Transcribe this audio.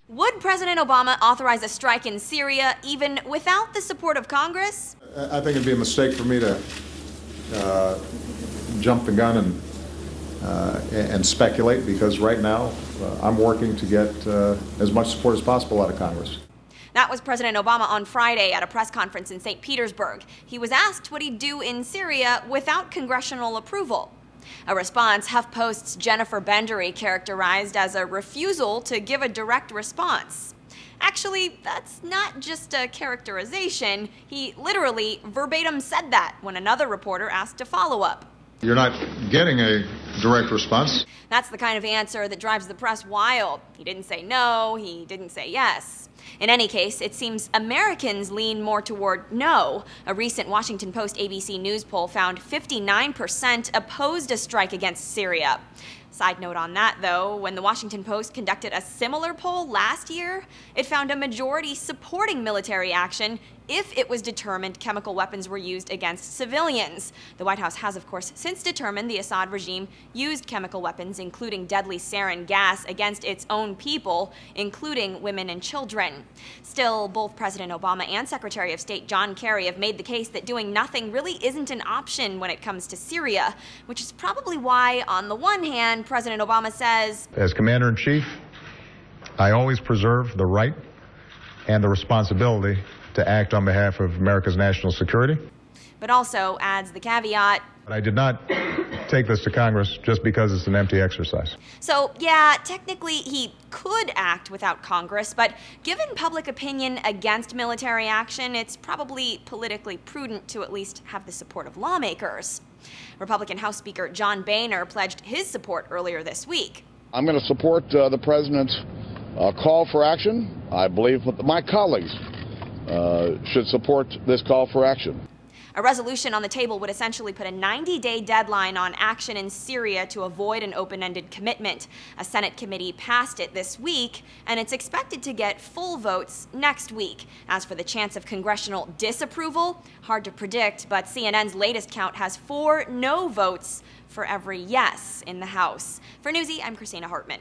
Would President Obama authorize a strike in Syria even without the support of Congress? I think it'd be a mistake for me to jump the gun and speculate, because right now I'm working to get as much support as possible out of Congress. That was President Obama on Friday at a press conference in St. Petersburg. He was asked what he'd do in Syria without congressional approval. A response HuffPost's Jennifer Bendery characterized as a refusal to give a direct response. Actually, that's not just a characterization. He literally verbatim said that when another reporter asked a follow-up. You're not getting a direct response. That's the kind of answer that drives the press wild. He didn't say no, he didn't say yes. In any case, it seems Americans lean more toward no. A recent Washington Post ABC News poll found 59% opposed a strike against Syria. Side note on that, though, when the Washington Post conducted a similar poll last year, it found a majority supporting military action if it was determined chemical weapons were used against civilians. The White House has, of course, since determined the Assad regime used chemical weapons, including deadly sarin gas, against its own people, including women and children. Still, both President Obama and Secretary of State John Kerry have made the case that doing nothing really isn't an option when it comes to Syria, which is probably why, on the one hand, President Obama says, As Commander-in-Chief, I always preserve the right and the responsibility to act on behalf of America's national security. But also adds the caveat, But I did not take this to Congress just because it's an empty exercise. So, yeah, technically he could act without Congress, but given public opinion against military action, it's probably politically prudent to at least have the support of lawmakers. Republican House Speaker John Boehner pledged his support earlier this week. I'm going to support the president's call for action. I believe my colleagues should support this call for action. A resolution on the table would essentially put a 90-day deadline on action in Syria to avoid an open-ended commitment. A Senate committee passed it this week, and it's expected to get full votes next week. As for the chance of congressional disapproval, hard to predict, but CNN's latest count has 4 no votes for every yes in the House. For Newsy, I'm Christina Hartman.